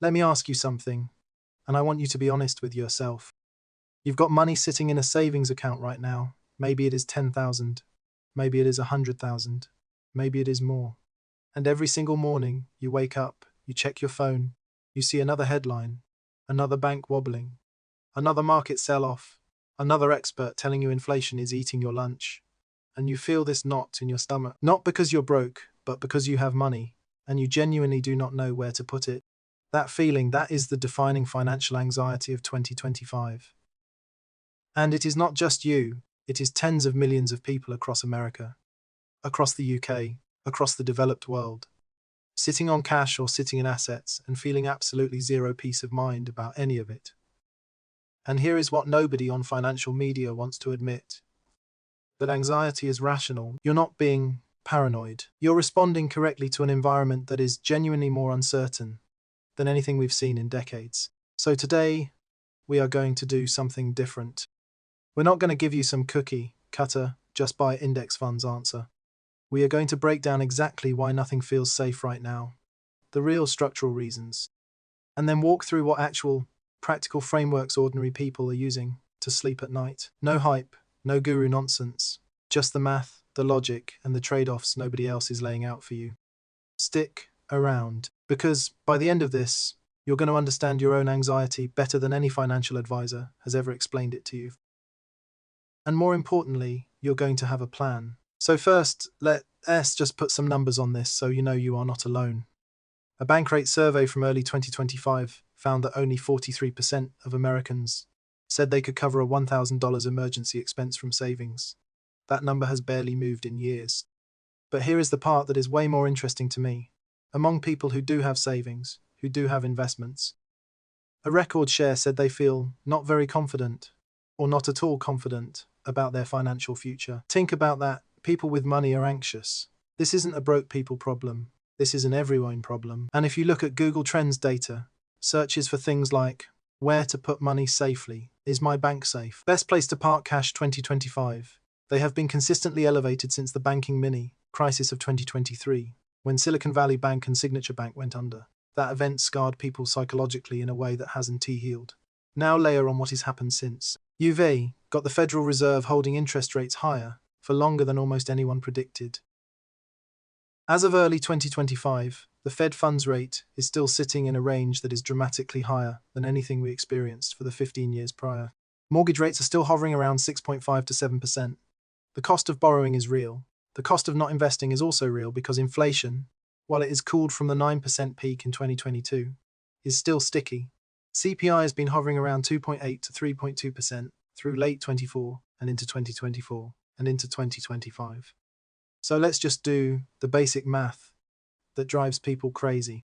Let me ask you something, and I want you to be honest with yourself. You've got money sitting in a savings account right now. Maybe it is 10,000. Maybe it is 100,000. Maybe it is more. And every single morning, you wake up, you check your phone, you see another headline, another bank wobbling, another market sell-off, another expert telling you inflation is eating your lunch, and you feel this knot in your stomach. Not because you're broke, but because you have money, and you genuinely do not know where to put it. That feeling, that is the defining financial anxiety of 2025. And it is not just you, it is tens of millions of people across America, across the UK, across the developed world, sitting on cash or sitting in assets and feeling absolutely zero peace of mind about any of it. And here is what nobody on financial media wants to admit: that anxiety is rational. You're not being paranoid. You're responding correctly to an environment that is genuinely more uncertain than anything we've seen in decades. So today, we are going to do something different. We're not going to give you some cookie cutter, just buy index funds answer. We are going to break down exactly why nothing feels safe right now, the real structural reasons, and then walk through what actual practical frameworks ordinary people are using to sleep at night. No hype, no guru nonsense, just the math, the logic, and the trade-offs nobody else is laying out for you. Stick around, because by the end of this, you're going to understand your own anxiety better than any financial advisor has ever explained it to you. And more importantly, you're going to have a plan. So first, let's just put some numbers on this so you know you are not alone. A Bankrate survey from early 2025 found that only 43% of Americans said they could cover a $1,000 emergency expense from savings. That number has barely moved in years. But here is the part that is way more interesting to me. Among people who do have savings, who do have investments, a record share said they feel not very confident, or not at all confident, about their financial future. Think about that. People with money are anxious. This isn't a broke people problem. This is an everyone problem. And if you look at Google Trends data, searches for things like where to put money safely, is my bank safe, best place to park cash 2025, they have been consistently elevated since the banking mini crisis of 2023, when Silicon Valley Bank and Signature Bank went under. That event scarred people psychologically in a way that hasn't healed. Now layer on what has happened since. You've got the Federal Reserve holding interest rates higher for longer than almost anyone predicted. As of early 2025, the Fed funds rate is still sitting in a range that is dramatically higher than anything we experienced for the 15 years prior. Mortgage rates are still hovering around 6.5 to 7%. The cost of borrowing is real. The cost of not investing is also real because inflation, while it is cooled from the 9% peak in 2022, is still sticky. CPI has been hovering around 2.8 to 3.2% through late 24 and into 2024 and into 2025. So let's just do the basic math that drives people crazy.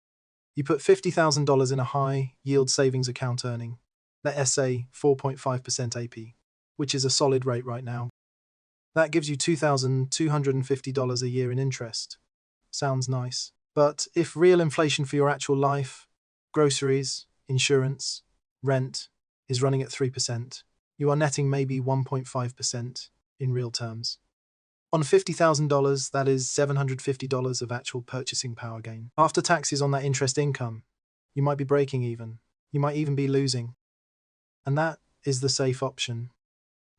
You put $50,000 in a high-yield savings account earning, let's say 4.5% AP, which is a solid rate right now. That gives you $2,250 a year in interest. Sounds nice. But if real inflation for your actual life, groceries, insurance, rent, is running at 3%, you are netting maybe 1.5% in real terms. On $50,000, that is $750 of actual purchasing power gain. After taxes on that interest income, you might be breaking even. You might even be losing. And that is the safe option.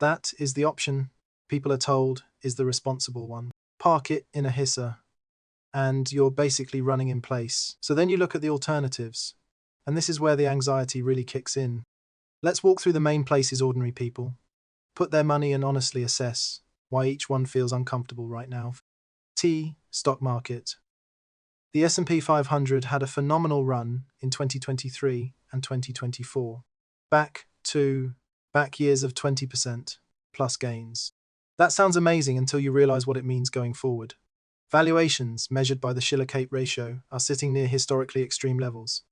That is the option people are told is the responsible one. Park it in a HISA, and you're basically running in place. So then you look at the alternatives, and this is where the anxiety really kicks in. Let's walk through the main places ordinary people put their money and honestly assess why each one feels uncomfortable right now. Stock market. The S&P 500 had a phenomenal run in 2023 and 2024. Back years of 20% plus gains. That sounds amazing until you realize what it means going forward. Valuations, measured by the Shiller CAPE ratio, are sitting near historically extreme levels,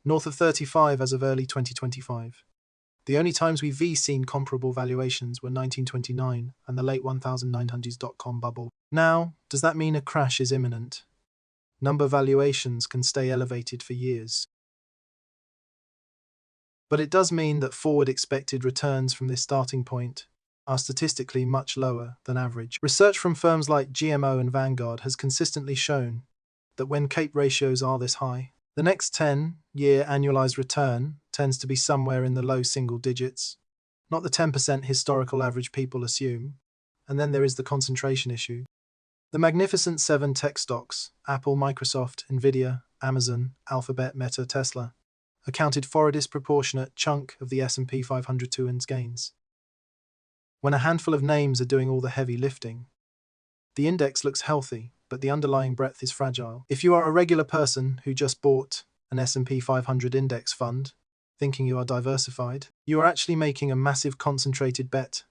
north of 35 as of early 2025. The only times we've seen comparable valuations were 1929 and the late 1900s.com bubble. Now, does that mean a crash is imminent? Number valuations can stay elevated for years. But it does mean that forward expected returns from this starting point are statistically much lower than average. Research from firms like GMO and Vanguard has consistently shown that when CAPE ratios are this high, The next 10-year annualized return tends to be somewhere in the low single digits, not the 10% historical average people assume. And then there is the concentration issue. The Magnificent Seven tech stocks, Apple, Microsoft, Nvidia, Amazon, Alphabet, Meta, Tesla, accounted for a disproportionate chunk of the S&P 500 200's gains. When a handful of names are doing all the heavy lifting, the index looks healthy, but the underlying breadth is fragile. If you are a regular person who just bought an S&P 500 index fund, thinking you are diversified, you are actually making a massive concentrated bet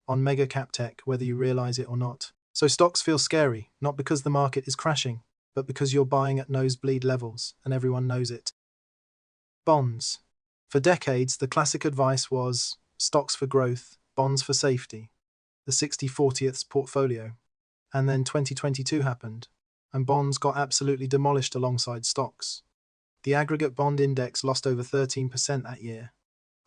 on mega cap tech, whether you realize it or not. So stocks feel scary, not because the market is crashing, but because you're buying at nosebleed levels, and everyone knows it. Bonds. For decades, the classic advice was stocks for growth, bonds for safety, the 60/40th portfolio. And then 2022 happened, and bonds got absolutely demolished alongside stocks. The aggregate bond index lost over 13% that year.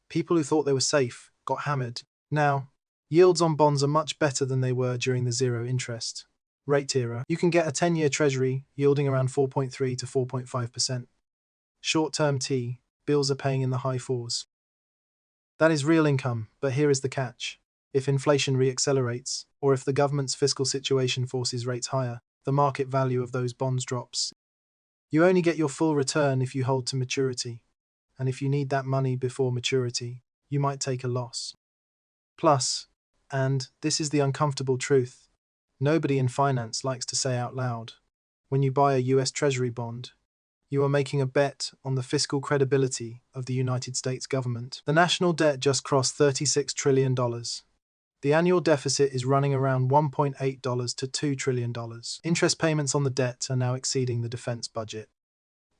People who thought they were safe got hammered. Now, yields on bonds are much better than they were during the zero interest rate era. You can get a 10-year Treasury yielding around 4.3 to 4.5%. Short-term T bills are paying in the high fours. That is real income, but here is the catch. If inflation reaccelerates, or if the government's fiscal situation forces rates higher, the market value of those bonds drops. You only get your full return if you hold to maturity, and if you need that money before maturity, you might take a loss. Plus, and this is the uncomfortable truth, nobody in finance likes to say out loud, when you buy a US Treasury bond, you are making a bet on the fiscal credibility of the United States government. The national debt just crossed $36 trillion. The annual deficit is running around $1.8 to $2 trillion. Interest payments on the debt are now exceeding the defense budget.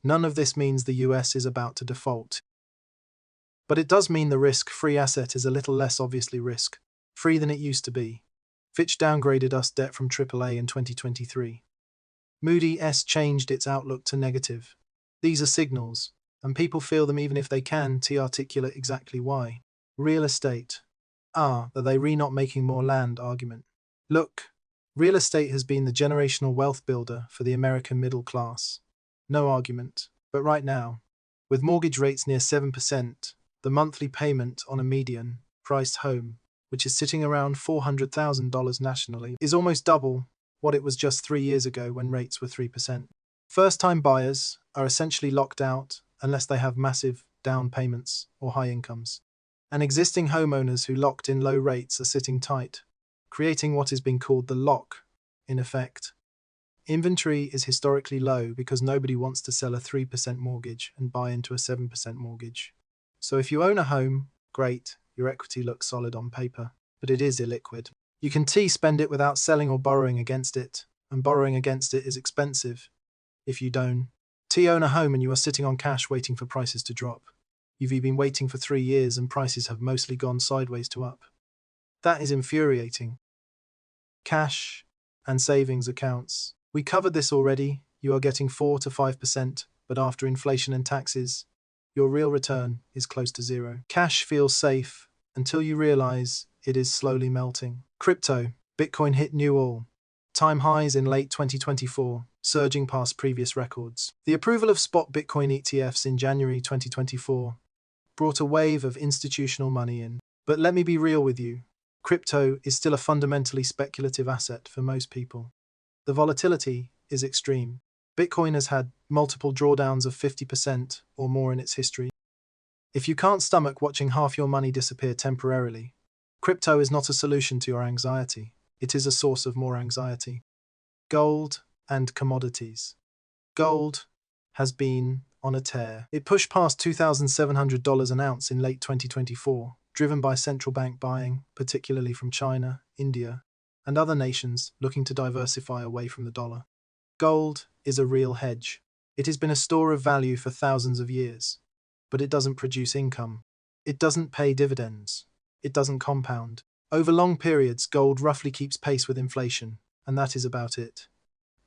None of this means the US is about to default. But it does mean the risk-free asset is a little less obviously risk-free than it used to be. Fitch downgraded us debt from AAA in 2023. Moody's changed its outlook to negative. These are signals, and people feel them even if they can't articulate exactly why. Real estate. Are they not making more land argument? Look, real estate has been the generational wealth builder for the American middle class. No argument. But right now, with mortgage rates near 7%, the monthly payment on a median priced home, which is sitting around $400,000 nationally, is almost double what it was just 3 years ago when rates were 3%. First-time buyers are essentially locked out unless they have massive down payments or high incomes. And existing homeowners who locked in low rates are sitting tight, creating what is being called the lock, in effect. Inventory is historically low because nobody wants to sell a 3% mortgage and buy into a 7% mortgage. So if you own a home, great, your equity looks solid on paper, but it is illiquid. You can spend it without selling or borrowing against it, and borrowing against it is expensive. If you don't own a home and you are sitting on cash waiting for prices to drop, you've been waiting for 3 years and prices have mostly gone sideways to up. That is infuriating. Cash and savings accounts. We covered this already. You are getting 4 to 5%, but after inflation and taxes, your real return is close to zero. Cash feels safe until you realize it is slowly melting. Crypto. Bitcoin hit new all-time highs in late 2024, surging past previous records. The approval of spot Bitcoin ETFs in January 2024 brought a wave of institutional money in. But let me be real with you. Crypto is still a fundamentally speculative asset for most people. The volatility is extreme. Bitcoin has had multiple drawdowns of 50% or more in its history. If you can't stomach watching half your money disappear temporarily, crypto is not a solution to your anxiety. It is a source of more anxiety. Gold and commodities. Gold has been on a tear. It pushed past $2,700 an ounce in late 2024, driven by central bank buying, particularly from China, India, and other nations looking to diversify away from the dollar. Gold is a real hedge. It has been a store of value for thousands of years, but it doesn't produce income. It doesn't pay dividends. It doesn't compound. Over long periods, gold roughly keeps pace with inflation, and that is about it.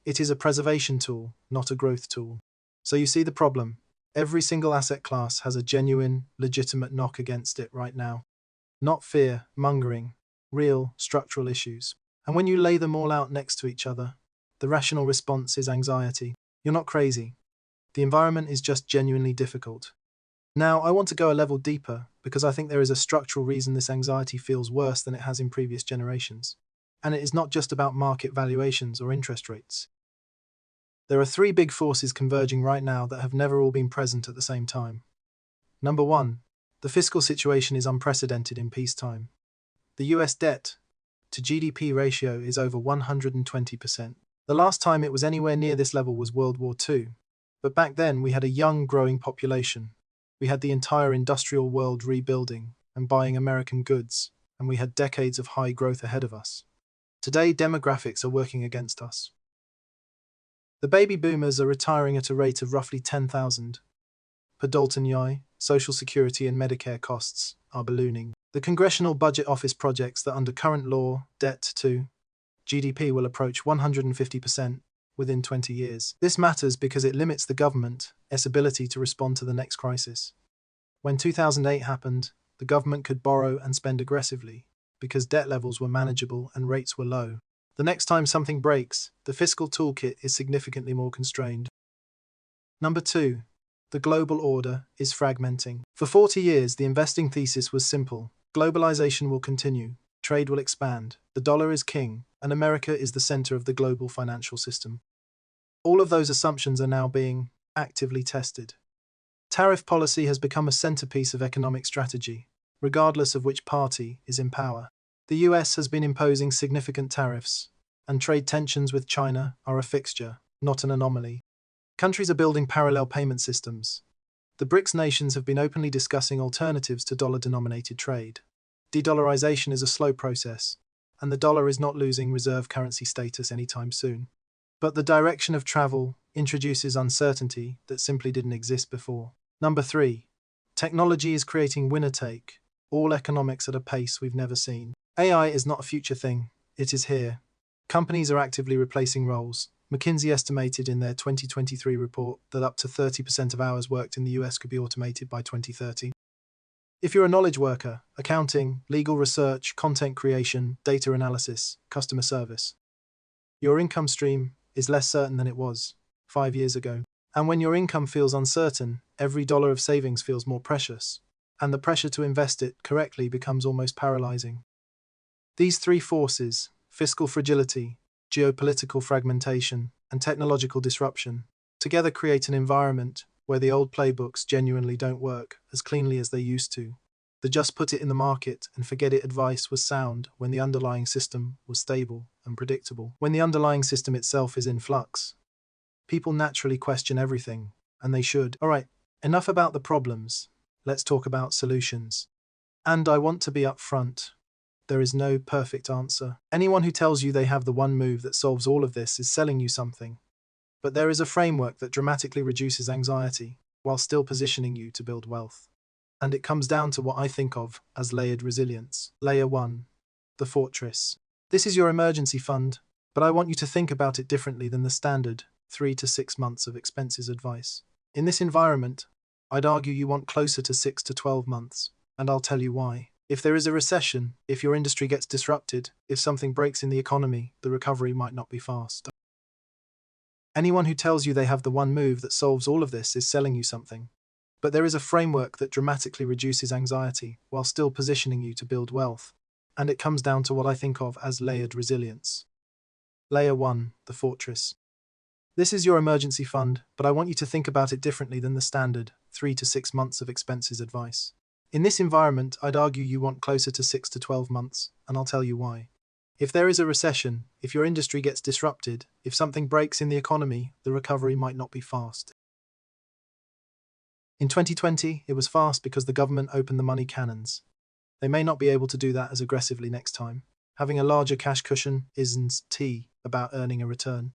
It is a preservation tool, not a growth tool. So you see the problem. Every single asset class has a genuine, legitimate knock against it right now. Not fear, mongering, real, structural issues. And when you lay them all out next to each other, the rational response is anxiety. You're not crazy. The environment is just genuinely difficult. Now, I want to go a level deeper because I think there is a structural reason this anxiety feels worse than it has in previous generations. And it is not just about market valuations or interest rates. There are three big forces converging right now that have never all been present at the same time. Number one, the fiscal situation is unprecedented in peacetime. The US debt to GDP ratio is over 120%. The last time it was anywhere near this level was World War II. But back then we had a young, growing population. We had the entire industrial world rebuilding and buying American goods, and we had decades of high growth ahead of us. Today, demographics are working against us. The baby boomers are retiring at a rate of roughly 10,000 per Dalton Yai. Social Security and Medicare costs are ballooning. The Congressional Budget Office projects that under current law, debt to GDP will approach 150% within 20 years. This matters because it limits the government's ability to respond to the next crisis. When 2008 happened, the government could borrow and spend aggressively because debt levels were manageable and rates were low. The next time something breaks, the fiscal toolkit is significantly more constrained. Number two, the global order is fragmenting. For 40 years, the investing thesis was simple. Globalization will continue, trade will expand, the dollar is king, and America is the center of the global financial system. All of those assumptions are now being actively tested. Tariff policy has become a centerpiece of economic strategy, regardless of which party is in power. The US has been imposing significant tariffs, and trade tensions with China are a fixture, not an anomaly. Countries are building parallel payment systems. The BRICS nations have been openly discussing alternatives to dollar-denominated trade. De-dollarization is a slow process, and the dollar is not losing reserve currency status anytime soon. But the direction of travel introduces uncertainty that simply didn't exist before. Number three, technology is creating winner-take, all economics at a pace we've never seen. AI is not a future thing, it is here. Companies are actively replacing roles. McKinsey estimated in their 2023 report that up to 30% of hours worked in the US could be automated by 2030. If you're a knowledge worker, accounting, legal research, content creation, data analysis, customer service, your income stream is less certain than it was 5 years ago. And when your income feels uncertain, every dollar of savings feels more precious, and the pressure to invest it correctly becomes almost paralyzing. These three forces, fiscal fragility, geopolitical fragmentation, and technological disruption, together create an environment where the old playbooks genuinely don't work as cleanly as they used to. The just put it in the market and forget it advice was sound when the underlying system was stable and predictable. When the underlying system itself is in flux, people naturally question everything, and they should. All right, enough about the problems. Let's talk about solutions. And I want to be upfront. There is no perfect answer. Anyone who tells you they have the one move that solves all of this is selling you something. But there is a framework that dramatically reduces anxiety while still positioning you to build wealth. And it comes down to what I think of as layered resilience. Layer 1, the fortress. This is your emergency fund, but I want you to think about it differently than the standard 3 to 6 months of expenses advice. In this environment, I'd argue you want closer to 6 to 12 months, and I'll tell you why. If there is a recession, if your industry gets disrupted, if something breaks in the economy, the recovery might not be fast. Anyone who tells you they have the one move that solves all of this is selling you something. But there is a framework that dramatically reduces anxiety while still positioning you to build wealth. And it comes down to what I think of as layered resilience. Layer 1, the fortress. This is your emergency fund, but I want you to think about it differently than the standard 3 to 6 months of expenses advice. In this environment, I'd argue you want closer to 6 to 12 months, and I'll tell you why. If there is a recession, if your industry gets disrupted, if something breaks in the economy, the recovery might not be fast. In 2020, it was fast because the government opened the money cannons. They may not be able to do that as aggressively next time. Having a larger cash cushion isn't about earning a return.